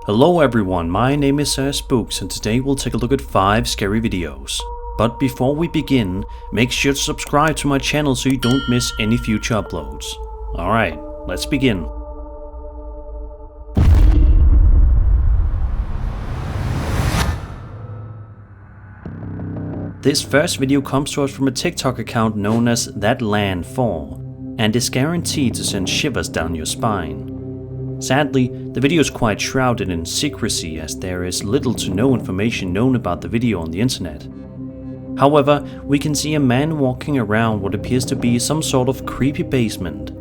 Hello everyone, my name is Spooks and today we'll take a look at 5 scary videos. But before we begin, make sure to subscribe to my channel so you don't miss any future uploads. Alright, let's begin. This first video comes to us from a TikTok account known as ThatLand4 and is guaranteed to send shivers down your spine. Sadly, the video is quite shrouded in secrecy as there is little to no information known about the video on the internet. However, we can see a man walking around what appears to be some sort of creepy basement.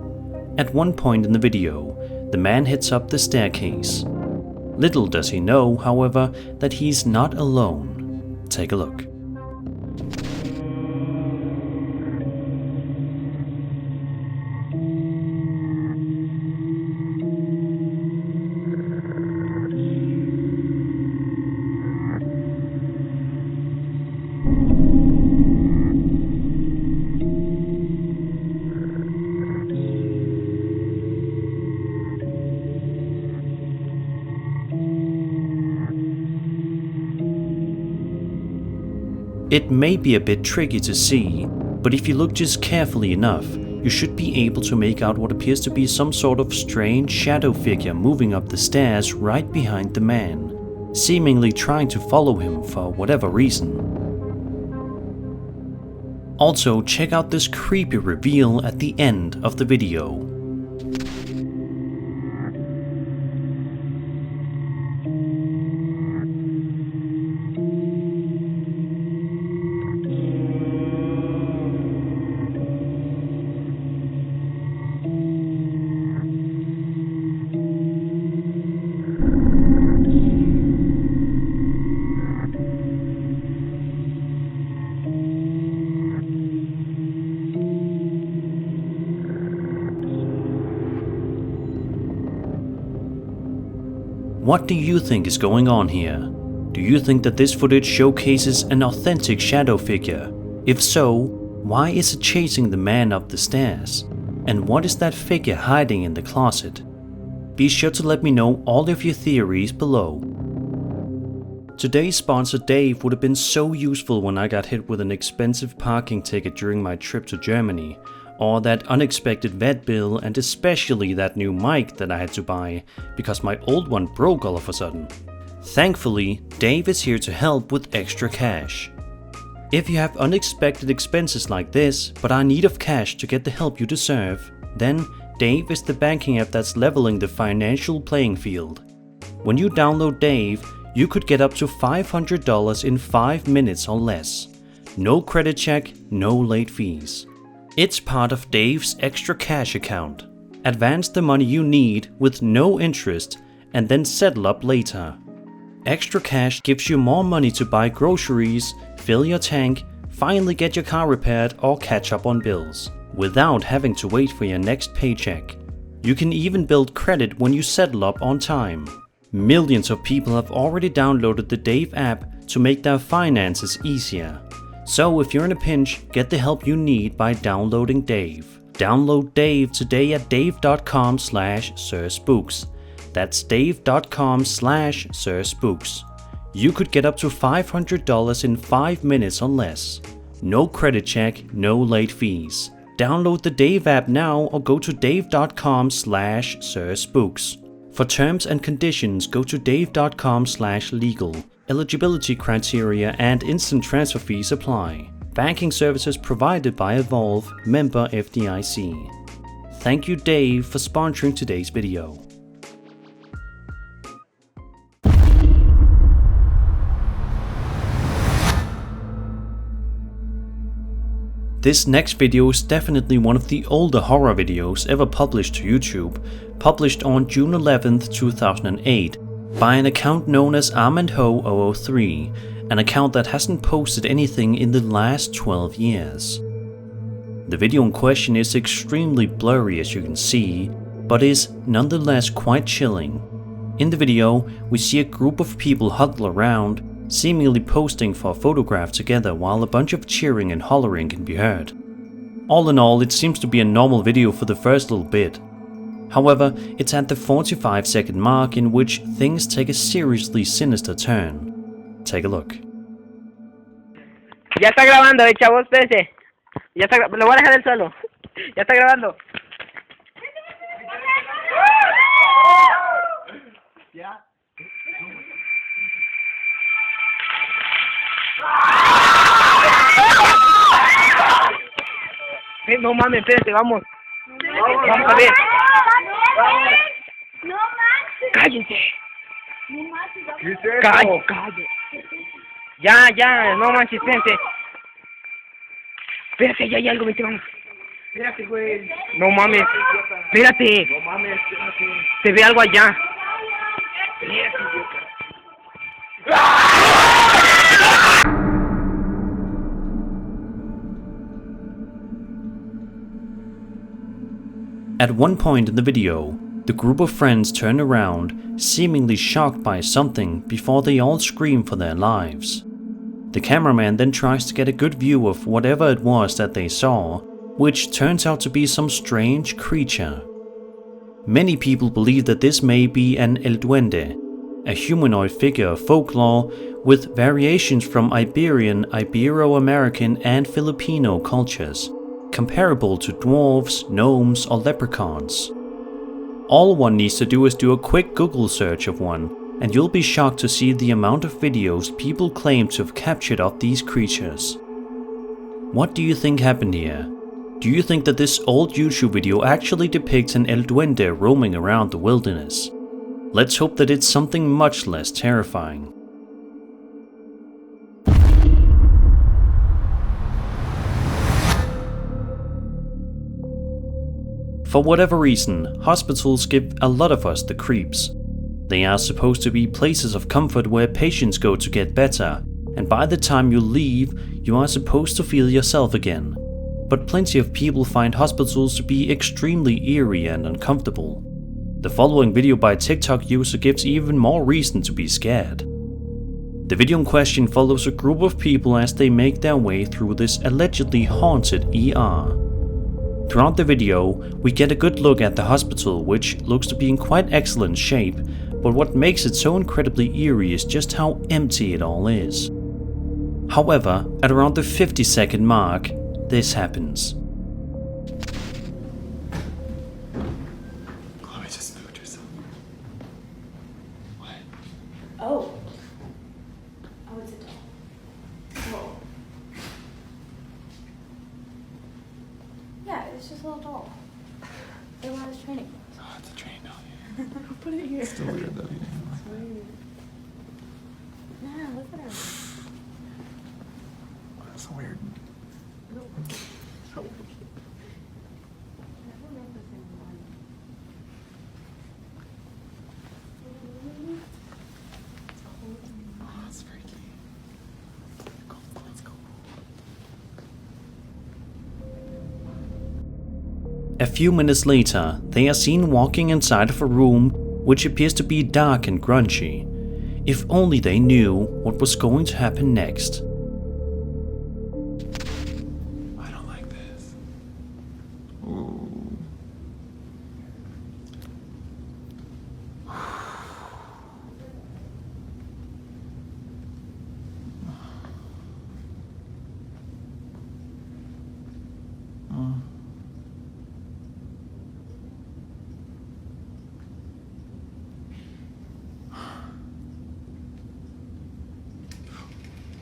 At one point in the video, the man heads up the staircase. Little does he know, however, that he's not alone. Take a look. It may be a bit tricky to see, but if you look just carefully enough, you should be able to make out what appears to be some sort of strange shadow figure moving up the stairs right behind the man, seemingly trying to follow him for whatever reason. Also, check out this creepy reveal at the end of the video. What do you think is going on here? Do you think that this footage showcases an authentic shadow figure? If so, why is it chasing the man up the stairs? And what is that figure hiding in the closet? Be sure to let me know all of your theories below. Today's sponsor Dave would have been so useful when I got hit with an expensive parking ticket during my trip to Germany, or that unexpected vet bill, and especially that new mic that I had to buy because my old one broke all of a sudden. Thankfully, Dave is here to help with extra cash. If you have unexpected expenses like this but are in need of cash to get the help you deserve, then Dave is the banking app that's leveling the financial playing field. When you download Dave, you could get up to $500 in 5 minutes or less. No credit check, no late fees. It's part of Dave's extra cash account. Advance the money you need with no interest and then settle up later. Extra cash gives you more money to buy groceries, fill your tank, finally get your car repaired or catch up on bills, without having to wait for your next paycheck. You can even build credit when you settle up on time. Millions of people have already downloaded the Dave app to make their finances easier. So if you're in a pinch, get the help you need by downloading Dave. Download Dave today at dave.com/SirSpooks. That's dave.com/SirSpooks. You could get up to $500 in 5 minutes or less. No credit check, no late fees. Download the Dave app now or go to dave.com/SirSpooks. For terms and conditions, go to dave.com/legal. Eligibility criteria and instant transfer fees apply. Banking services provided by Evolve, member FDIC. Thank you Dave for sponsoring today's video. This next video is definitely one of the older horror videos ever published to YouTube, published on June 11th, 2008. By an account known as ArmandHo003, an account that hasn't posted anything in the last 12 years. The video in question is extremely blurry as you can see, but is nonetheless quite chilling. In the video, we see a group of people huddle around, seemingly posing for a photograph together while a bunch of cheering and hollering can be heard. All in all, it seems to be a normal video for the first little bit. However, it's at the 45-second mark in which things take a seriously sinister turn. Take a look. Ya está grabando, chavos, espérese. Ya está, lo voy a dejar en el suelo. Ya está grabando. Ya. No mames, espérate, vamos. Vamos a ver. No manches. Cállense. No manches. ¿Qué es eso? Cállate. Ya, no manches, espérate. Espérate, ya hay algo, vente, vamos. Espérate, güey. No mames. Espérate. No mames, espérate. Se ve algo allá. Espérate, idiota. At one point in the video, the group of friends turn around, seemingly shocked by something before they all scream for their lives. The cameraman then tries to get a good view of whatever it was that they saw, which turns out to be some strange creature. Many people believe that this may be an El Duende, a humanoid figure of folklore with variations from Iberian, Ibero-American and Filipino cultures, comparable to dwarves, gnomes or leprechauns. All one needs to do is do a quick Google search of one, and you'll be shocked to see the amount of videos people claim to have captured of these creatures. What do you think happened here? Do you think that this old YouTube video actually depicts an El Duende roaming around the wilderness? Let's hope that it's something much less terrifying. For whatever reason, hospitals give a lot of us the creeps. They are supposed to be places of comfort where patients go to get better, and by the time you leave, you are supposed to feel yourself again. But plenty of people find hospitals to be extremely eerie and uncomfortable. The following video by a TikTok user gives even more reason to be scared. The video in question follows a group of people as they make their way through this allegedly haunted ER. Throughout the video, we get a good look at the hospital, which looks to be in quite excellent shape, but what makes it so incredibly eerie is just how empty it all is. However, at around the 50-second mark, this happens. Chloe just moved herself. What? Oh. Oh, it's a doll. Oh. Yeah, it's just a little doll. They want us training. Oh, it's a train doll. Put it here. It's still weird though. You didn't like that. Nah, look at her. That's weird. Oh, that's freaky. Go, let's go. A few minutes later, they are seen walking inside of a room which appears to be dark and grungy. If only they knew what was going to happen next. I don't like this. Ooh.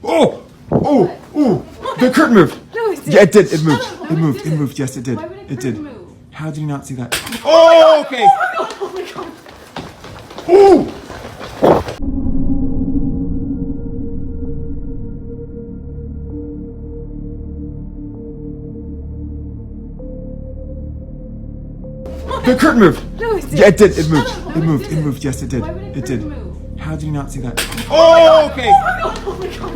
Oh! Oh! Oh! The curtain moved! No, it did. Yeah, it did. It moved. Shut up. It Why moved. did It it? moved. Yes, it did. Why would It did. curtain move? How did you not see that? Oh, okay. Oh my god. Ooh! The curtain moved. No, it did. Yeah, it did. It moved. Shut up. Why It would moved. it It do moved. Yes, it did. Why would It did. curtain move? How did you not see that? Oh, okay. Oh my god.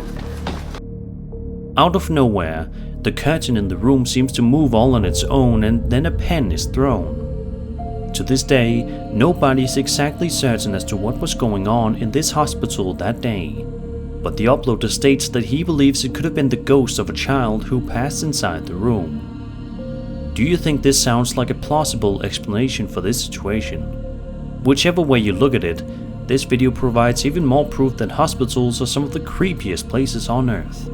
Out of nowhere, the curtain in the room seems to move all on its own, and then a pen is thrown. To this day, nobody is exactly certain as to what was going on in this hospital that day, but the uploader states that he believes it could have been the ghost of a child who passed inside the room. Do you think this sounds like a plausible explanation for this situation? Whichever way you look at it, this video provides even more proof that hospitals are some of the creepiest places on earth.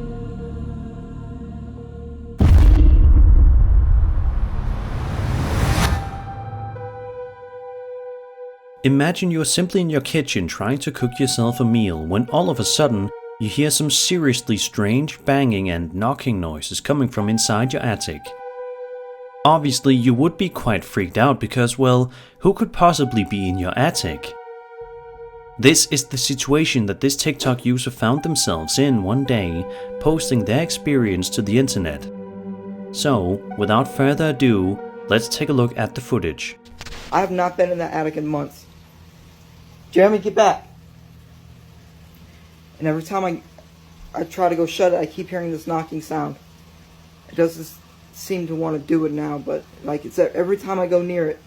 Imagine you're simply in your kitchen trying to cook yourself a meal when all of a sudden you hear some seriously strange banging and knocking noises coming from inside your attic. Obviously you would be quite freaked out because, well, who could possibly be in your attic? This is the situation that this TikTok user found themselves in one day, posting their experience to the internet. So, without further ado, let's take a look at the footage. I have not been in that attic in months. Jeremy, get back. And every time I try to go shut it, I keep hearing this knocking sound. It doesn't seem to want to do it now, but like it's every time I go near it,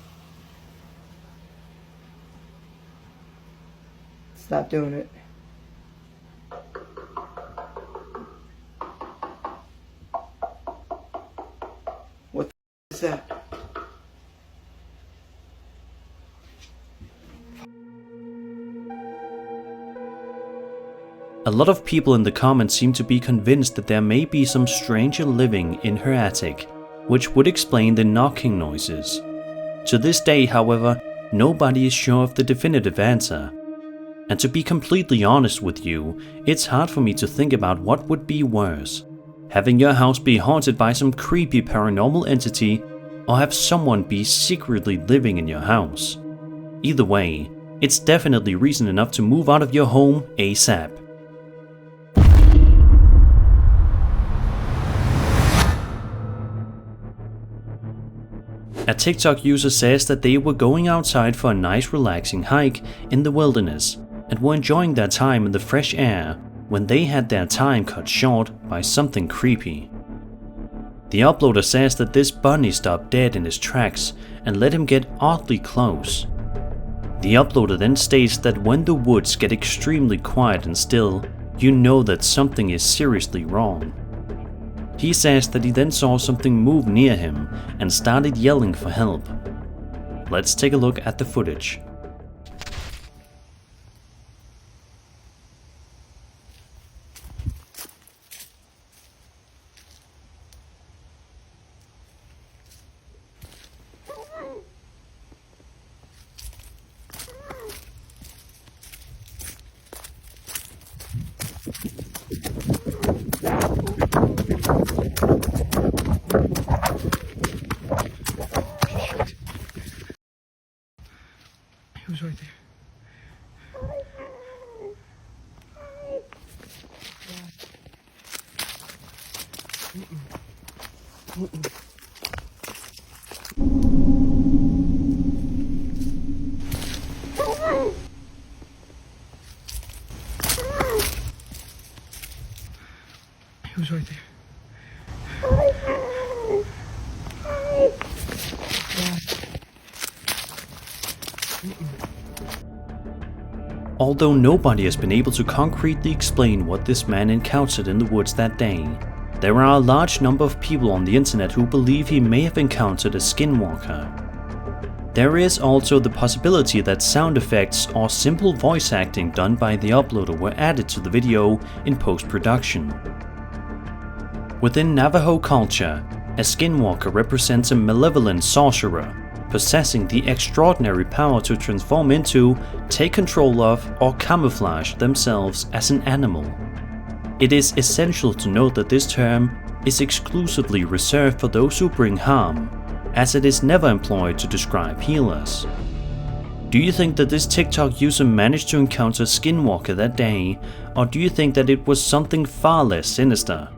it's not doing it. What the is that? A lot of people in the comments seem to be convinced that there may be some stranger living in her attic, which would explain the knocking noises. To this day, however, nobody is sure of the definitive answer. And to be completely honest with you, it's hard for me to think about what would be worse: having your house be haunted by some creepy paranormal entity, or have someone be secretly living in your house. Either way, it's definitely reason enough to move out of your home ASAP. A TikTok user says that they were going outside for a nice relaxing hike in the wilderness and were enjoying their time in the fresh air when they had their time cut short by something creepy. The uploader says that this bunny stopped dead in his tracks and let him get oddly close. The uploader then states that when the woods get extremely quiet and still, you know that something is seriously wrong. He says that he then saw something move near him and started yelling for help. Let's take a look at the footage. He was right there. He was right there. Although nobody has been able to concretely explain what this man encountered in the woods that day, there are a large number of people on the internet who believe he may have encountered a skinwalker. There is also the possibility that sound effects or simple voice acting done by the uploader were added to the video in post-production. Within Navajo culture, a skinwalker represents a malevolent sorcerer, possessing the extraordinary power to transform into, take control of, or camouflage themselves as an animal. It is essential to note that this term is exclusively reserved for those who bring harm, as it is never employed to describe healers. Do you think that this TikTok user managed to encounter Skinwalker that day, or do you think that it was something far less sinister?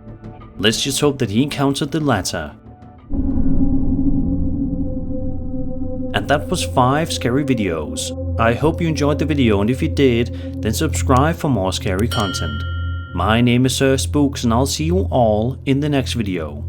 Let's just hope that he encountered the latter. And that was 5 scary videos. I hope you enjoyed the video, and if you did, then subscribe for more scary content. My name is Spooks, and I'll see you all in the next video.